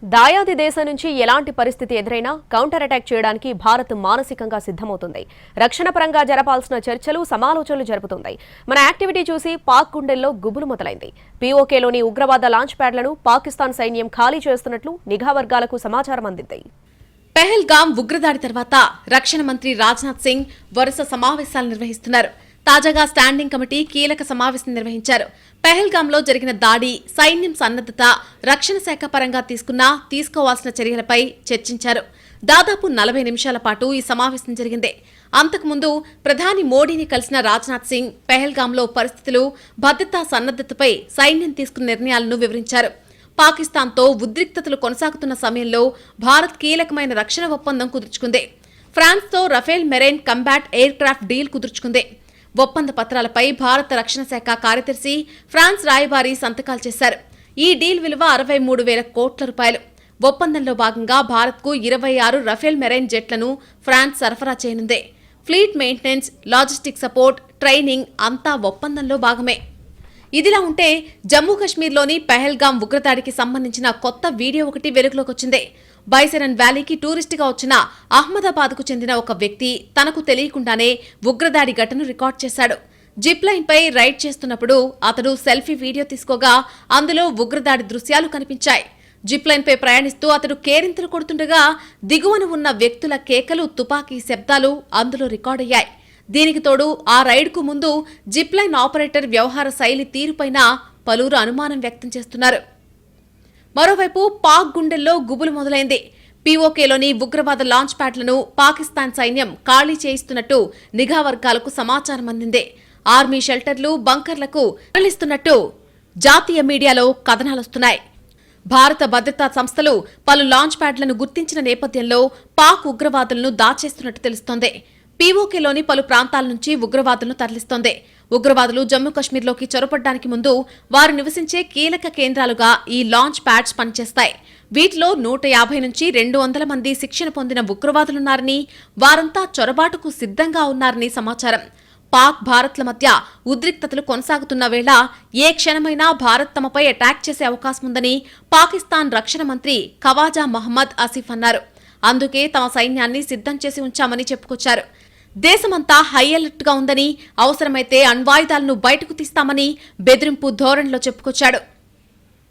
దాయాది దేశం నుంచి ఎలాంటి పరిస్థితి ఎదురైనా కౌంటర్ అటాక్ చేయడానికి భారత్ మానసికంగా సిద్ధమవుతుంది. రక్షణ పరంగా జరపాల్సిన చర్చలు, సమాలోచనలు జరుపుతుంది. మన యాక్టివిటీ చూసి పాక్ గుండెల్లో గుబులు మొదలైంది. పీఓకేలోని ఉగ్రవాద లాంచ్ ప్యాడ్లను పాకిస్తాన్ సైన్యం ఖాళీ చేస్తున్నట్లు నిఘా వర్గాలకు సమాచారం అందింది. పెహల్గాం ఉగ్రదాడి తర్వాత రక్షణ మంత్రి రాజ్నాథ్ సింగ్ వరుస సమావేశాలు నిర్వహిస్తున్నారు. తాజాగా స్టాండింగ్ కమిటీ కీలక సమావేశం నిర్వహించారు. పెహల్గాంలో జరిగిన దాడి, సైన్యం సన్నద్ధత, రక్షణ శాఖ పరంగా తీసుకోవాల్సిన చర్యలపై చర్చించారు. దాదాపు 40 నిమిషాల పాటు ఈ సమావేశం జరిగింది. అంతకుముందు ప్రధాని మోడీని కలిసిన రాజ్నాథ్ సింగ్ పెహల్గాంలో పరిస్థితులు, భద్రతా సన్నద్ధతపై సైన్యం తీసుకున్న నిర్ణయాలను వివరించారు. పాకిస్తాన్తో ఉద్రిక్తతలు కొనసాగుతున్న సమయంలో భారత్ కీలకమైన రక్షణ ఒప్పందం కుదుర్చుకుంది. ఫ్రాన్స్తో Rafale marine combat aircraft deal కుదుర్చుకుంది. ఒప్పంద పత్రాలపై భారత రక్షణ శాఖ కార్యదర్శి, ఫ్రాన్స్ రాయబారి సంతకాలు చేశారు. ఈ డీల్ విలువ 63,000 కోట్ల రూపాయలు. ఒప్పందంలో భాగంగా భారత్కు 26 రఫేల్ మెరైన్ జెట్లను ఫ్రాన్స్ సరఫరా చేయనుంది. Fleet maintenance, logistic support, training అంతా ఒప్పందంలో భాగమే. ఇదిలా ఉంటే జమ్మూ కశ్మీర్లోని పెహల్గాం ఉగ్రదాడికి సంబంధించిన కొత్త వీడియో ఒకటి వెలుగులోకి వచ్చింది. బైసరన్ వ్యాలీకి టూరిస్టుగా వచ్చిన అహ్మదాబాద్కు చెందిన ఒక వ్యక్తి తనకు తెలియకుండానే ఉగ్రదాడి ఘటనను రికార్డ్ చేశాడు. జిప్ లైన్ పై రైడ్ చేస్తున్నప్పుడు అతడు సెల్ఫీ వీడియో తీసుకోగా అందులో ఉగ్రదాడి దృశ్యాలు కనిపించాయి. జిప్ లైన్ పై ప్రయాణిస్తూ అతడు కేరింతలు కొడుతుండగా దిగువన ఉన్న వ్యక్తుల కేకలు, తుపాకీ శబ్దాలు అందులో రికార్డయ్యాయి. దీనికి తోడు ఆ రైడ్కు ముందు జిప్ లైన్ ఆపరేటర్ వ్యవహార శైలి తీరుపైన పలువురు అనుమానం వ్యక్తం చేస్తున్నారు. మరోవైపు పాక్ గుండెల్లో గుబులు మొదలైంది. పీఓకేలోని ఉగ్రవాద లాంచ్ ప్యాడ్లను పాకిస్తాన్ సైన్యం ఖాళీ చేయిస్తున్నట్టు నిఘా వర్గాలకు సమాచారం అందింది. ఆర్మీ షెల్టర్లు, బంకర్లకు తరలిస్తున్నట్టు జాతీయ మీడియాలో కథనాలొస్తున్నాయి. భారత భద్రతా సంస్థలు పలు లాంచ్ ప్యాడ్లను గుర్తించిన నేపథ్యంలో పాక్ ఉగ్రవాదులను దాచేస్తున్నట్టు తెలుస్తోంది. పీఓకేలోని పలు ప్రాంతాల నుంచి ఉగ్రవాదులను తరలిస్తోంది. ఉగ్రవాదులు జమ్మూ కశ్మీర్లోకి చొరబడ్డానికి ముందు వారు నివసించే కీలక కేంద్రాలుగా ఈ లాంచ్ ప్యాడ్స్ పనిచేస్తాయి. వీటిలో 150 నుంచి 200 మంది శిక్షణ పొందిన ఉగ్రవాదులున్నారని, వారంతా చొరబాటుకు సిద్ధంగా ఉన్నారని సమాచారం. పాక్, భారత్ల మధ్య ఉద్రిక్తతలు కొనసాగుతున్న వేళ ఏ క్షణమైనా భారత్ తమపై అటాక్ చేసే అవకాశం ఉందని పాకిస్తాన్ రక్షణ మంత్రి ఖవాజా మహమ్మద్ ఆసిఫ్ అన్నారు. అందుకే తమ సైన్యాన్ని సిద్ధం చేసి ఉంచామని చెప్పుకొచ్చారు. దేశమంతా హై అలర్ట్ గా ఉందని, అవసరమైతే అణ్వాయుధాలను బయటకు తీస్తామని బెదిరింపు ధోరణిలో చెప్పుకొచ్చాడు.